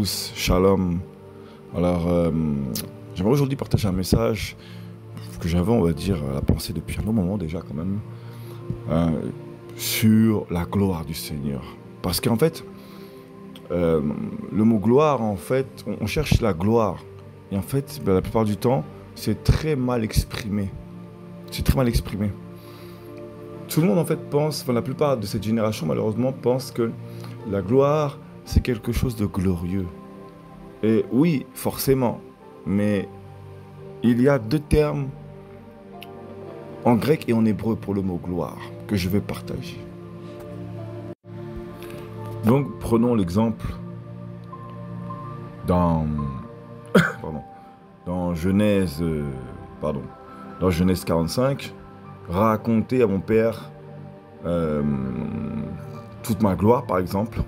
tous, shalom. Alors, j'aimerais aujourd'hui partager un message que j'avais, on va dire, à la pensée depuis un bon moment déjà quand même, sur la gloire du Seigneur. Parce qu'en fait, le mot gloire, en fait, on cherche la gloire. Et en fait, la plupart du temps, c'est très mal exprimé. C'est très mal exprimé. Tout le monde, en fait, pense, la plupart de cette génération, malheureusement, pense que la gloire, c'est quelque chose de glorieux. Et oui, forcément, mais il y a deux termes en grec et en hébreu pour le mot gloire que je vais partager. Donc, prenons l'exemple dans Genèse 45, raconter à mon père toute ma gloire, par exemple.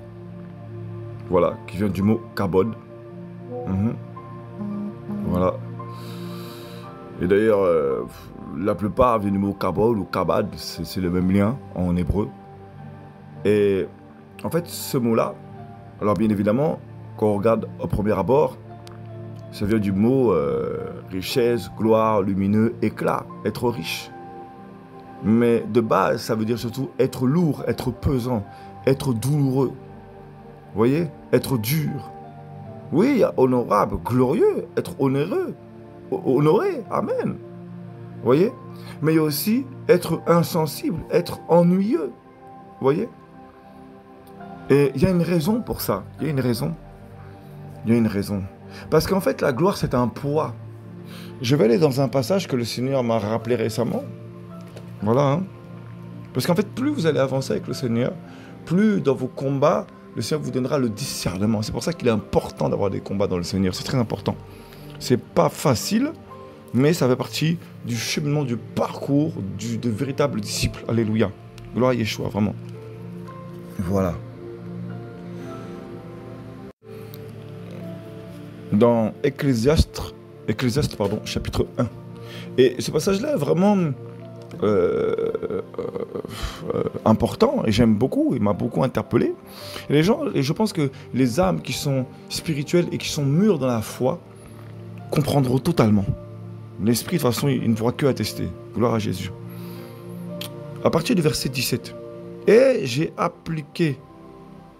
Voilà, qui vient du mot kabod. Voilà. Et d'ailleurs, la plupart viennent du mot kabod ou kabad, c'est le même lien en hébreu. Et en fait, ce mot-là, alors bien évidemment, quand on regarde au premier abord, ça vient du mot richesse, gloire, lumineux, éclat, être riche. Mais de base, ça veut dire surtout être lourd, être pesant, être douloureux. Vous voyez? Être dur. Oui, honorable, glorieux, être onéreux, honoré, amen. Vous voyez? Mais il y a aussi être insensible, être ennuyeux. Vous voyez? Et il y a une raison pour ça. Il y a une raison. Parce qu'en fait, la gloire, c'est un poids. Je vais aller dans un passage que le Seigneur m'a rappelé récemment. Voilà. Parce qu'en fait, plus vous allez avancer avec le Seigneur, plus dans vos combats, le Seigneur vous donnera le discernement. C'est pour ça qu'il est important d'avoir des combats dans le Seigneur. C'est très important. C'est pas facile, mais ça fait partie du cheminement, du parcours de véritables disciples. Alléluia. Gloire à Yeshua, vraiment. Voilà. Dans Ecclésiaste, chapitre 1. Et ce passage-là est vraiment important, et j'aime beaucoup, il m'a beaucoup interpellé. Et je pense que les âmes qui sont spirituelles et qui sont mûres dans la foi comprendront totalement. L'esprit, de toute façon, il ne pourra que attester. Gloire à Jésus. À partir du verset 17. Et j'ai appliqué...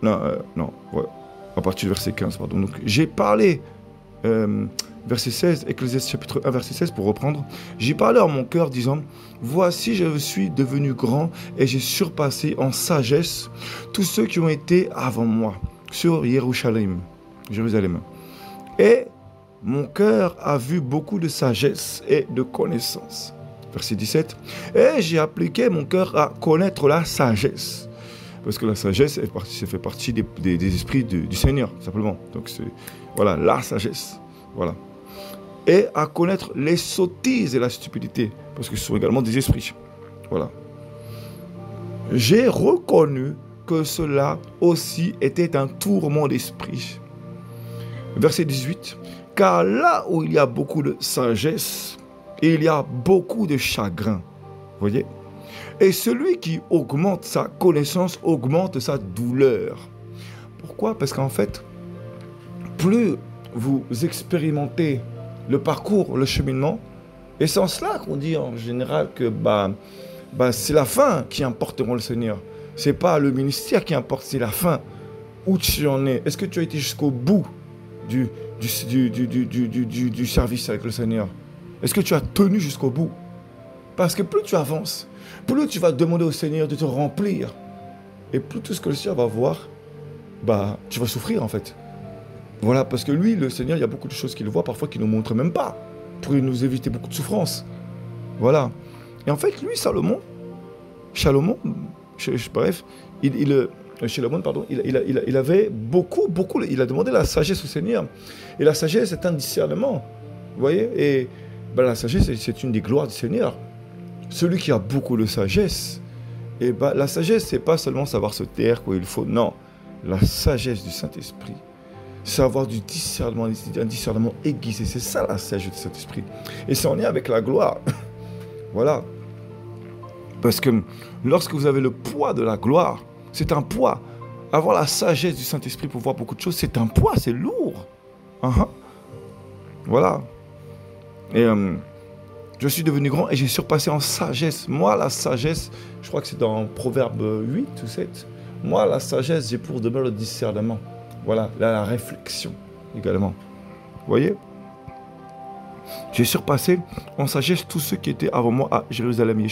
à partir du verset 15, pardon. Donc, j'ai parlé... verset 16, Ecclésiaste chapitre 1, verset 16, pour reprendre. J'ai parlé en mon cœur, disant, voici, je suis devenu grand et j'ai surpassé en sagesse tous ceux qui ont été avant moi sur Jérusalem. Et mon cœur a vu beaucoup de sagesse et de connaissance. Verset 17. Et j'ai appliqué mon cœur à connaître la sagesse. Parce que la sagesse, ça fait partie des esprits du Seigneur, simplement. Donc, voilà, la sagesse. Voilà. Et à connaître les sottises et la stupidité. Parce que ce sont également des esprits. Voilà. J'ai reconnu que cela aussi était un tourment d'esprit. Verset 18. Car là où il y a beaucoup de sagesse, il y a beaucoup de chagrin. Vous voyez? Et celui qui augmente sa connaissance augmente sa douleur. Pourquoi? Parce qu'en fait, plus vous expérimentez le parcours, le cheminement, et c'est en cela qu'on dit en général que c'est la fin qui importeront le Seigneur. Ce n'est pas le ministère qui importe, c'est la fin. Où tu en es? Est-ce que tu as été jusqu'au bout du service avec le Seigneur? Est-ce que tu as tenu jusqu'au bout? Parce que plus tu avances, plus tu vas demander au Seigneur de te remplir. Et plus tout ce que le Seigneur va voir, tu vas souffrir en fait. Voilà, parce que lui, le Seigneur, il y a beaucoup de choses qu'il voit, parfois qu'il ne nous montre même pas, pour nous éviter beaucoup de souffrance. Voilà. Et en fait, lui, Salomon, il avait beaucoup, il a demandé la sagesse au Seigneur. Et la sagesse, c'est un discernement. Vous voyez? Et la sagesse, c'est une des gloires du Seigneur. Celui qui a beaucoup de sagesse, la sagesse, c'est pas seulement savoir se taire quand il faut. Non, la sagesse du Saint-Esprit, c'est avoir du discernement, un discernement aiguisé. C'est ça la sagesse du Saint-Esprit. Et c'est en lien avec la gloire. Voilà. Parce que lorsque vous avez le poids de la gloire, c'est un poids. avoir la sagesse du Saint-Esprit pour voir beaucoup de choses, c'est un poids, c'est lourd. Uh-huh. Voilà. Et je suis devenu grand et j'ai surpassé en sagesse. Moi, la sagesse, je crois que c'est dans Proverbe 8 ou 7. Moi, la sagesse, j'ai pour demain le discernement. Voilà, la réflexion également. Vous voyez? J'ai surpassé en sagesse tous ceux qui étaient avant moi à Jérusalem,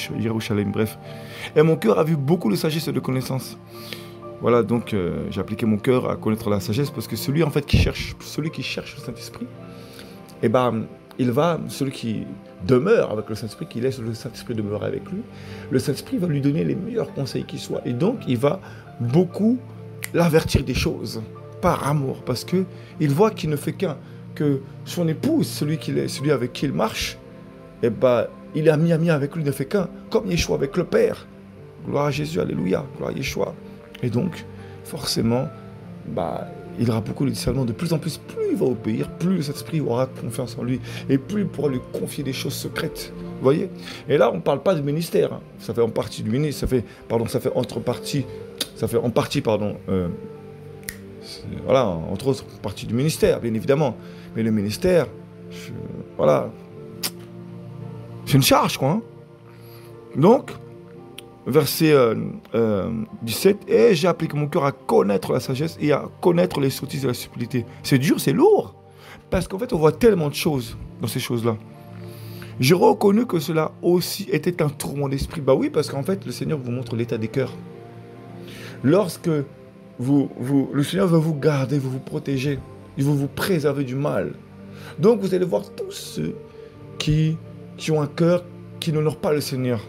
bref. Et mon cœur a vu beaucoup de sagesse et de connaissance. Voilà, donc j'ai appliqué mon cœur à connaître la sagesse parce que celui en fait qui cherche le Saint-Esprit, eh ben, celui qui demeure avec le Saint-Esprit, qui laisse le Saint-Esprit demeurer avec lui, le Saint-Esprit va lui donner les meilleurs conseils qui soient. Et donc, il va beaucoup l'avertir des choses par amour, parce qu'il voit qu'il ne fait que son épouse, celui avec qui il marche, eh ben, il est ami avec lui, il ne fait qu'un, comme Yeshua avec le Père. Gloire à Jésus, alléluia, gloire à Yeshua. Et donc, forcément, il aura beaucoup de discernement. De plus en plus, plus il va obéir, plus le Saint-Esprit aura confiance en lui, et plus il pourra lui confier des choses secrètes. Vous voyez? Et là, on ne parle pas du ministère. Hein. Ça fait en partie du ministère, ça fait en partie, voilà, entre autres, partie du ministère, bien évidemment. Mais le ministère, voilà, c'est une charge, quoi. Hein. Donc, verset 17, « Et j'ai appliqué mon cœur à connaître la sagesse et à connaître les sottises de la subtilité. » C'est dur, c'est lourd. Parce qu'en fait, on voit tellement de choses dans ces choses-là. J'ai reconnu que cela aussi était un tourment d'esprit. Bah oui, parce qu'en fait, le Seigneur vous montre l'état des cœurs. Lorsque le Seigneur veut vous garder, veut vous protéger, il veut vous préserver du mal. Donc, vous allez voir tous ceux qui ont un cœur qui n'honorent pas le Seigneur.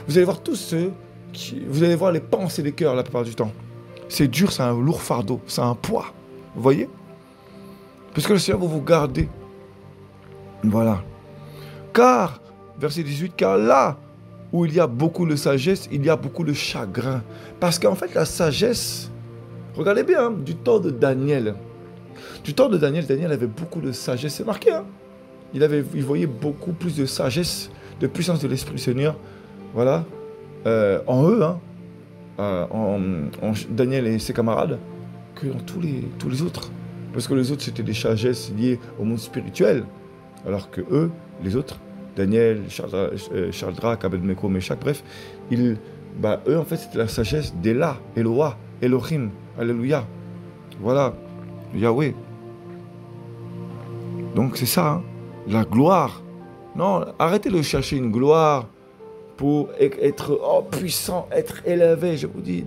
Vous allez voir tous ceux vous allez voir les pensées des cœurs la plupart du temps. C'est dur, c'est un lourd fardeau, c'est un poids. Vous voyez? Parce que le Seigneur va vous garder. Voilà. Car, verset 18, car là où il y a beaucoup de sagesse, il y a beaucoup de chagrin. Parce qu'en fait, la sagesse, regardez bien, hein, du temps de Daniel. Du temps de Daniel, Daniel avait beaucoup de sagesse. C'est marqué, hein? Il voyait beaucoup plus de sagesse, de puissance de l'Esprit du Seigneur. Voilà, en eux, hein, en Daniel et ses camarades, que dans tous les autres. Parce que les autres, c'était des sagesses liées au monde spirituel. Alors que eux, les autres, Daniel, Shadrach, Abednego, Meshach, bref, eux, en fait, c'était la sagesse d'Elah, Eloah, Elohim, alléluia. Voilà, Yahweh. Donc c'est ça, hein, la gloire. Non, arrêtez de chercher une gloire pour être puissant, être élevé, je vous dis.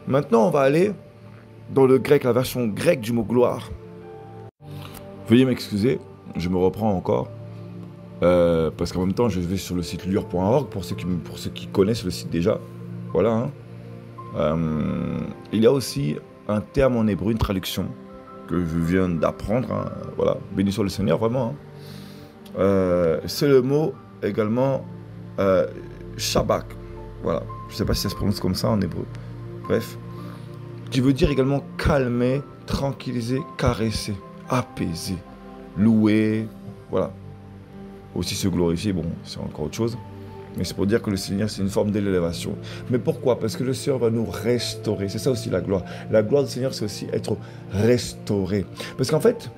Maintenant, on va aller dans le grec, la version grecque du mot gloire. Veuillez m'excuser, je me reprends encore. Parce qu'en même temps, je vais sur le site lure.org pour ceux qui connaissent le site déjà. Voilà. Hein. Il y a aussi un terme en hébreu, une traduction que je viens d'apprendre. Hein. Voilà, béni soit le Seigneur, vraiment. Hein. C'est le mot également Shabak. Voilà, je ne sais pas si ça se prononce comme ça en hébreu. Bref, qui veut dire également calmer, tranquilliser, caresser, apaiser, louer. Voilà. Aussi se glorifier, bon, c'est encore autre chose. Mais c'est pour dire que le Seigneur, c'est une forme d'élévation. Mais pourquoi? Parce que le Seigneur va nous restaurer. C'est ça aussi la gloire. La gloire du Seigneur, c'est aussi être restauré. Parce qu'en fait,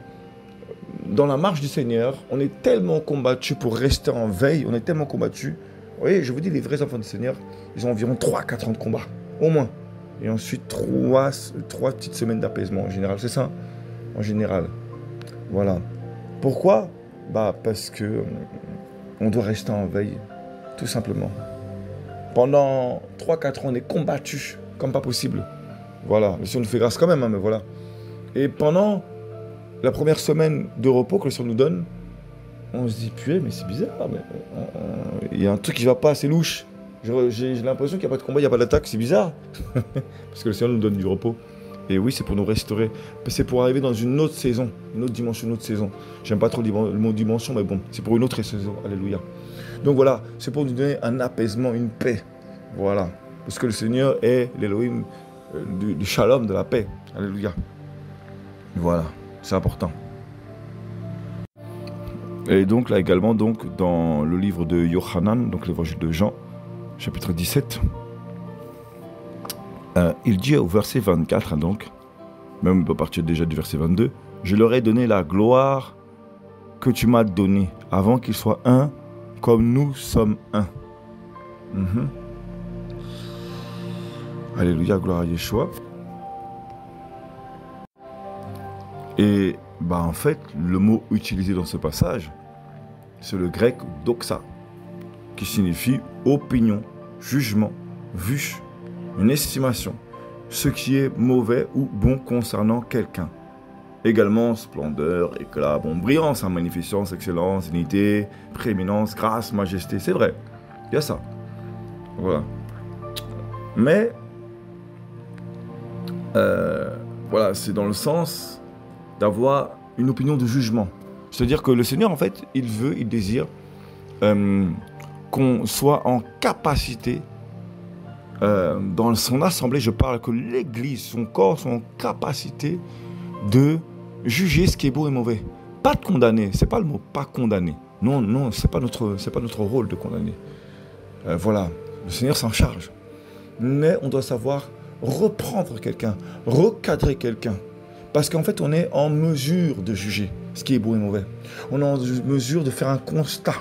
dans la marche du Seigneur, on est tellement combattu pour rester en veille. On est tellement combattu. Vous voyez, je vous dis, les vrais enfants du Seigneur, ils ont environ 3-4 ans de combat. Au moins. Et ensuite, 3 petites semaines d'apaisement en général. C'est ça? En général. Voilà. Pourquoi? Parce que on doit rester en veille. Tout simplement. Pendant 3-4 ans, on est combattu comme pas possible. Voilà. Le Seigneur nous fait grâce quand même, hein, mais voilà. Et pendant la première semaine de repos que le Seigneur nous donne, on se dit, putain, mais c'est bizarre. Il y a un truc qui va pas, c'est louche. J'ai l'impression qu'il n'y a pas de combat, il n'y a pas d'attaque, c'est bizarre. Parce que le Seigneur nous donne du repos. Et oui, c'est pour nous restaurer. C'est pour arriver dans une autre saison, une autre dimension, une autre saison. J'aime pas trop le mot dimension, mais bon, c'est pour une autre saison. Alléluia. Donc voilà, c'est pour nous donner un apaisement, une paix. Voilà. Parce que le Seigneur est l'Élohim du shalom, de la paix. Alléluia. Voilà, c'est important. Et donc là également, donc, dans le livre de Yohanan, donc l'évangile de Jean, chapitre 17, Il dit au verset 24, hein, donc, même à partir déjà du verset 22, « Je leur ai donné la gloire que tu m'as donnée, avant qu'ils soient un, comme nous sommes un. » Alléluia, gloire à Yeshua. Et en fait, le mot utilisé dans ce passage, c'est le grec doxa, qui signifie opinion, jugement, vue, une estimation, ce qui est mauvais ou bon concernant quelqu'un. Également splendeur, éclat, brillance, magnificence, excellence, dignité, prééminence, grâce, majesté, c'est vrai, il y a ça. Voilà. Mais, voilà, c'est dans le sens d'avoir une opinion de jugement. C'est-à-dire que le Seigneur, en fait, il désire qu'on soit en capacité, dans son assemblée, je parle que l'Église, son corps, sont en capacité de juger ce qui est beau et mauvais. Pas de condamner, c'est pas le mot, pas condamner. Non, c'est pas notre rôle de condamner. Voilà, le Seigneur s'en charge. Mais on doit savoir reprendre quelqu'un, recadrer quelqu'un. Parce qu'en fait, on est en mesure de juger ce qui est beau et mauvais. On est en mesure de faire un constat,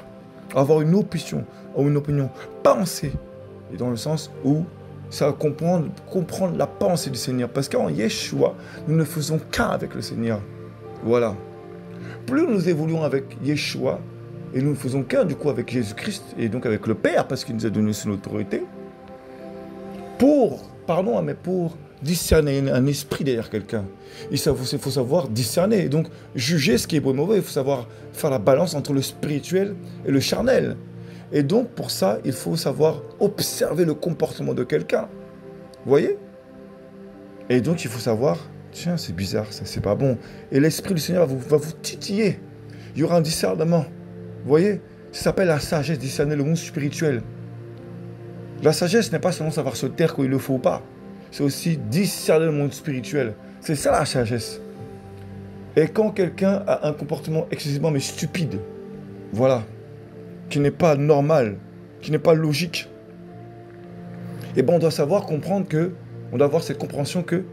avoir une opinion, penser. Et dans le sens où ça va comprendre la pensée du Seigneur. Parce qu'en Yeshua, nous ne faisons qu'un avec le Seigneur. Voilà. Plus nous évoluons avec Yeshua, et nous ne faisons qu'un du coup avec Jésus-Christ, et donc avec le Père, parce qu'il nous a donné son autorité, pour discerner un esprit derrière quelqu'un. Il faut savoir discerner, donc juger ce qui est beau et mauvais. Il faut savoir faire la balance entre le spirituel et le charnel. Et donc, pour ça, il faut savoir observer le comportement de quelqu'un. Vous voyez? Et donc, il faut savoir, tiens, c'est bizarre, ça, c'est pas bon. Et l'Esprit du Seigneur va vous titiller. Il y aura un discernement. Vous voyez? Ça s'appelle la sagesse, discerner le monde spirituel. La sagesse n'est pas seulement savoir se taire quand il le faut pas. C'est aussi discerner le monde spirituel. C'est ça la sagesse. Et quand quelqu'un a un comportement excessivement mais stupide, voilà, qui n'est pas normal, qui n'est pas logique, et on doit savoir comprendre que, on doit avoir cette compréhension que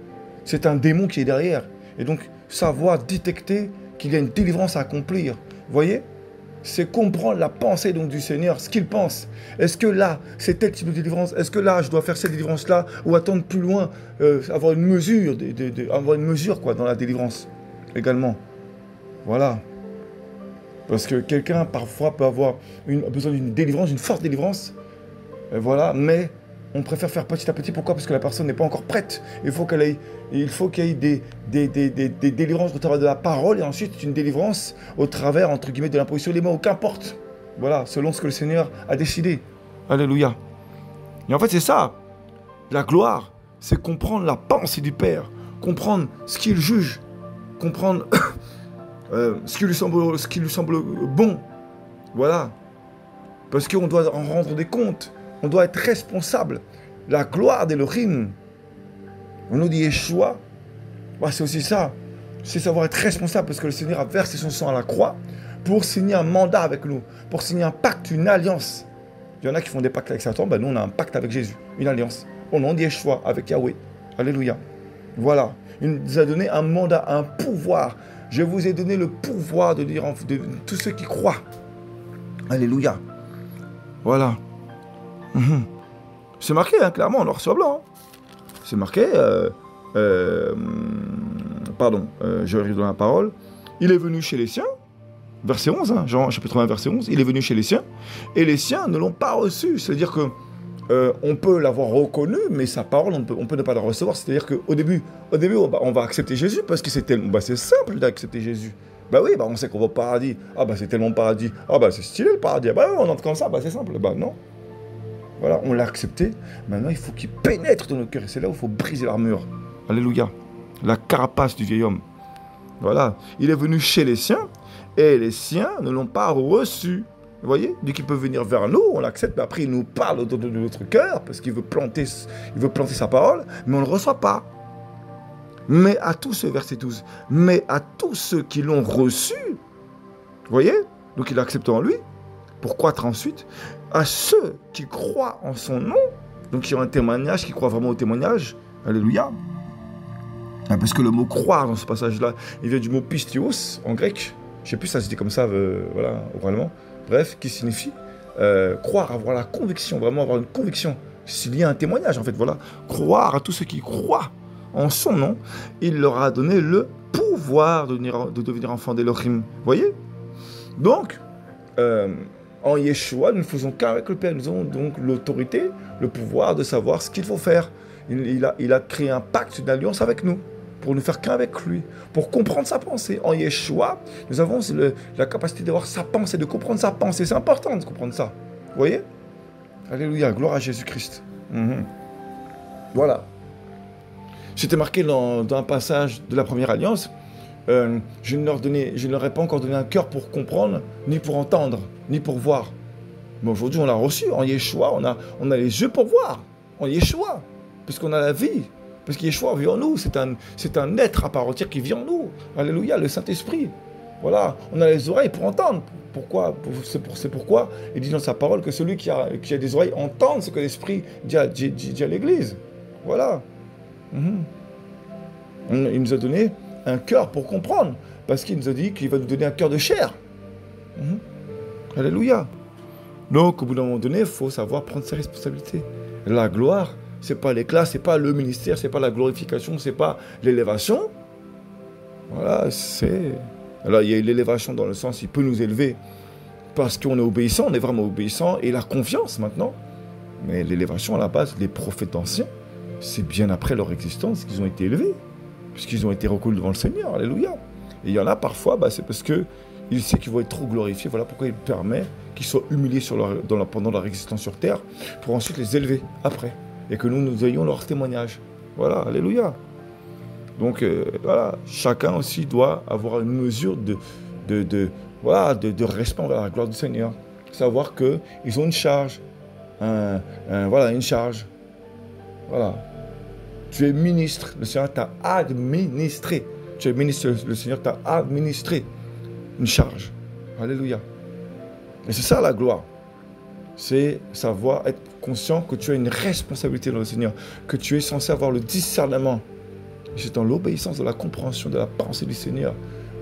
c'est un démon qui est derrière. Et donc, savoir détecter qu'il y a une délivrance à accomplir. Vous voyez? C'est comprendre la pensée donc du Seigneur, ce qu'il pense. Est-ce que là, c'est tel type de délivrance? Est-ce que là, je dois faire cette délivrance-là? Ou attendre plus loin, avoir une mesure, avoir une mesure quoi, dans la délivrance également. Voilà. Parce que quelqu'un, parfois, peut avoir besoin d'une délivrance, une forte délivrance. Voilà, mais on préfère faire petit à petit. Pourquoi? Parce que la personne n'est pas encore prête. Il faut qu'il y ait des délivrances au travers de la parole et ensuite une délivrance au travers, entre guillemets, de l'imposition des mots, qu'importe. Voilà, selon ce que le Seigneur a décidé. Alléluia. Et en fait, c'est ça. La gloire, c'est comprendre la pensée du Père, comprendre ce qu'il juge, comprendre ce qui lui semble bon. Voilà. Parce qu'on doit en rendre des comptes. On doit être responsable. La gloire d'Elohim, on nous dit Yeshua, c'est aussi ça. C'est savoir être responsable parce que le Seigneur a versé son sang à la croix pour signer un mandat avec nous, pour signer un pacte, une alliance. Il y en a qui font des pactes avec Satan, nous on a un pacte avec Jésus, une alliance. Au nom de Yeshua, avec Yahweh. Alléluia. Voilà. Il nous a donné un mandat, un pouvoir. Je vous ai donné le pouvoir de dire de tous ceux qui croient. Alléluia. Voilà. C'est marqué, clairement, noir sur blanc. C'est marqué, je arrive dans la parole. Il est venu chez les siens, verset 11, Jean chapitre 1, verset 11. Il est venu chez les siens, et les siens ne l'ont pas reçu. C'est-à-dire que on peut l'avoir reconnu, mais sa parole, on peut ne pas la recevoir. C'est-à-dire qu'au début, on va accepter Jésus, parce que c'est simple d'accepter Jésus. On sait qu'on va au paradis. C'est tellement paradis. C'est stylé le paradis. On entre comme ça, c'est simple. Non. Voilà, on l'a accepté. Maintenant, il faut qu'il pénètre dans nos cœurs. Et c'est là où il faut briser l'armure. Alléluia. La carapace du vieil homme. Voilà. Il est venu chez les siens. Et les siens ne l'ont pas reçu. Vous voyez? Dès qu'il peut venir vers nous, on l'accepte. Mais après, il nous parle de notre cœur. Parce qu'il veut planter sa parole. Mais on ne le reçoit pas. Mais à tous ceux, verset 12. Mais à tous ceux qui l'ont reçu. Vous voyez? Donc il l'a accepté en lui. Pour croître ensuite, à ceux qui croient en son nom, donc qui ont un témoignage, qui croient vraiment au témoignage, Alléluia. Parce que le mot croire dans ce passage-là, il vient du mot pistios en grec. Je ne sais plus si ça se dit comme ça, voilà, oralement. Bref, qui signifie croire, avoir la conviction, vraiment avoir une conviction. C'est lié à un témoignage, en fait, voilà. Croire à tous ceux qui croient en son nom, il leur a donné le pouvoir de devenir enfants d'Elohim. Vous voyez? Donc, en Yeshua, nous ne faisons qu'avec le Père. Nous avons donc l'autorité, le pouvoir de savoir ce qu'il faut faire. Il a créé un pacte d'alliance avec nous, pour ne faire qu'avec lui, pour comprendre sa pensée. En Yeshua, nous avons la capacité d'avoir sa pensée, de comprendre sa pensée. C'est important de comprendre ça. Vous voyez? Alléluia, gloire à Jésus-Christ. Voilà. C'était marqué dans un passage de la première alliance. Je ne leur ai pas encore donné un cœur pour comprendre, ni pour entendre, ni pour voir. Mais aujourd'hui, on l'a reçu. En Yeshua, on a les yeux pour voir. En Yeshua, puisqu'on a la vie. Parce que Yeshua vit en nous. C'est un être à part entière qui vit en nous. Alléluia, le Saint-Esprit. Voilà. On a les oreilles pour entendre. Pourquoi? C'est pourquoi il dit dans sa parole que celui qui a des oreilles entende ce que l'Esprit dit à l'Église. Voilà. Il nous a donné un cœur pour comprendre. Parce qu'il nous a dit qu'il va nous donner un cœur de chair. Alléluia. Donc, au bout d'un moment donné, il faut savoir prendre ses responsabilités. La gloire, c'est pas l'éclat, c'est pas le ministère, c'est pas la glorification, c'est pas l'élévation. Voilà, c'est... Alors, il y a l'élévation dans le sens, il peut nous élever parce qu'on est obéissant, on est vraiment obéissant, et la confiance maintenant. Mais l'élévation, à la base, les prophètes anciens, c'est bien après leur existence qu'ils ont été élevés, puisqu'ils ont été reconnus devant le Seigneur. Alléluia. Et il y en a parfois, c'est parce qu'il sait qu'ils vont être trop glorifiés. Voilà pourquoi il permet qu'ils soient humiliés pendant leur existence sur terre, pour ensuite les élever après. Et que nous ayons leur témoignage. Voilà, alléluia. Donc, voilà, chacun aussi doit avoir une mesure de respect envers la gloire du Seigneur. Savoir qu'ils ont une charge. Voilà, une charge. Voilà. Tu es ministre, le Seigneur t'a administré. Tu es ministre, le Seigneur t'a administré une charge. Alléluia. Et c'est ça la gloire. C'est savoir être conscient que tu as une responsabilité dans le Seigneur, que tu es censé avoir le discernement. C'est dans l'obéissance, de la compréhension de la pensée du Seigneur,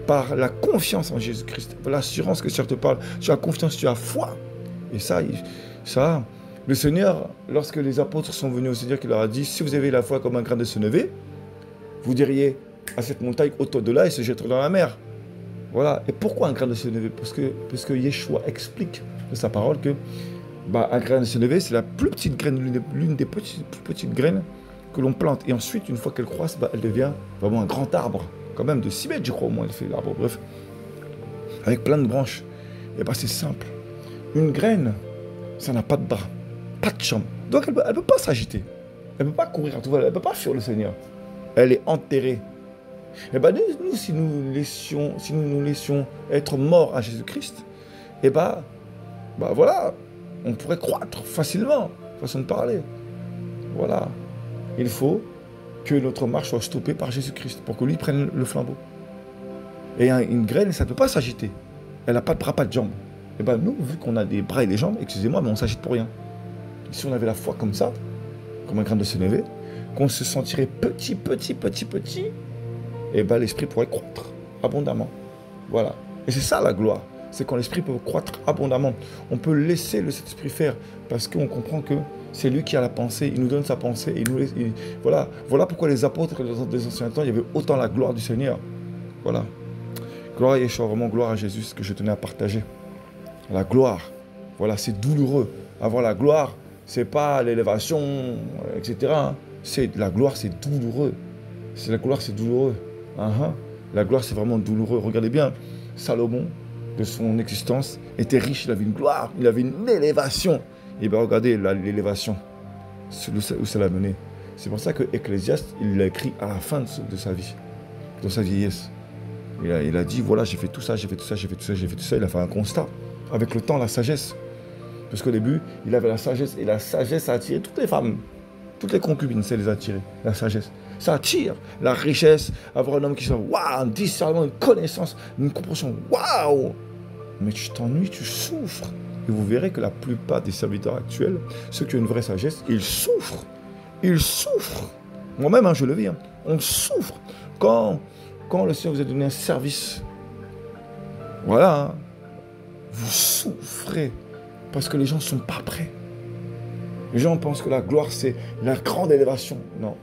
par la confiance en Jésus-Christ, par l'assurance que le Seigneur te parle. Tu as confiance, tu as foi. Et ça, le Seigneur, lorsque les apôtres sont venus au Seigneur, qui leur a dit, si vous avez la foi comme un grain de sénévé, vous diriez à cette montagne, ôte-toi de là et se jette dans la mer. Voilà. Et pourquoi un grain de sénévé? Parce que Yeshua explique de sa parole que un grain de sénévé, c'est la plus petite graine, l'une des plus petites graines que l'on plante. Et ensuite, une fois qu'elle croisse, elle devient vraiment un grand arbre, quand même de 6 mètres, je crois, au moins, elle fait l'arbre. Bref, avec plein de branches. Et c'est simple. Une graine, ça n'a pas de bras, pas de jambes. Donc, elle ne peut pas s'agiter. Elle ne peut pas courir à tout va. Elle ne peut pas fuir le Seigneur. Elle est enterrée. Et nous, si nous nous laissions être morts à Jésus-Christ, voilà, on pourrait croître facilement, façon de parler. Voilà. Il faut que notre marche soit stoppée par Jésus-Christ pour que lui prenne le flambeau. Et une graine, ça ne peut pas s'agiter. Elle n'a pas de bras, pas de jambes. Et nous, vu qu'on a des bras et des jambes, excusez-moi, mais on s'agite pour rien. Si on avait la foi comme ça, comme un grain de sénévé, qu'on se sentirait petit, et l'esprit pourrait croître abondamment. Voilà. Et c'est ça la gloire. C'est quand l'esprit peut croître abondamment. On peut laisser le Saint-Esprit faire parce qu'on comprend que c'est lui qui a la pensée, il nous donne sa pensée. Voilà pourquoi les apôtres des anciens temps, il y avait autant la gloire du Seigneur. Voilà. Gloire à Yeshua, vraiment gloire à Jésus, ce que je tenais à partager. La gloire, voilà, c'est douloureux. Avoir la gloire, c'est pas l'élévation, etc. C'est la gloire, c'est douloureux. La gloire, c'est douloureux. La gloire, c'est vraiment douloureux. Regardez bien, Salomon, de son existence, était riche, il avait une gloire, il avait une élévation. Et regardez l'élévation, où ça l'a mené. C'est pour ça que Ecclésiaste, il l'a écrit à la fin de sa vie, de sa vieillesse. Il a dit, voilà, j'ai fait tout ça, j'ai fait tout ça, j'ai fait tout ça, j'ai fait tout ça. Il a fait un constat. Avec le temps, la sagesse. Parce qu'au début, il avait la sagesse. Et la sagesse a attiré toutes les femmes. Toutes les concubines, ça les a attirées. La sagesse. Ça attire la richesse. Avoir un homme qui soit, waouh, un discernement, une connaissance, une compréhension, waouh. Mais tu t'ennuies, tu souffres. Et vous verrez que la plupart des serviteurs actuels, ceux qui ont une vraie sagesse, ils souffrent. Ils souffrent. Moi-même, hein, je le vis. Hein. On souffre quand le Seigneur vous a donné un service. Voilà. Hein. Vous souffrez parce que les gens ne sont pas prêts. Les gens pensent que la gloire, c'est la grande élévation. Non.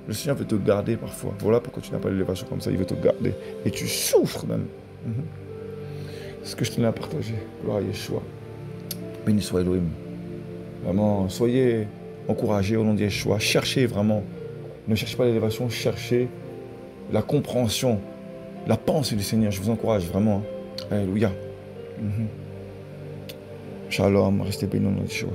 Le Seigneur veut te garder parfois. Voilà pourquoi tu n'as pas l'élévation comme ça. Il veut te garder. Et tu souffres même. C'est ce que je tenais à partager. Gloire à Yeshua. Béni soit Elohim. Vraiment, soyez encouragés au nom de Yeshua. Cherchez vraiment. Ne cherchez pas l'élévation. Cherchez la compréhension, la pensée du Seigneur. Je vous encourage vraiment. Alléluia. Shalom. Restez bénis au nom de Yeshua.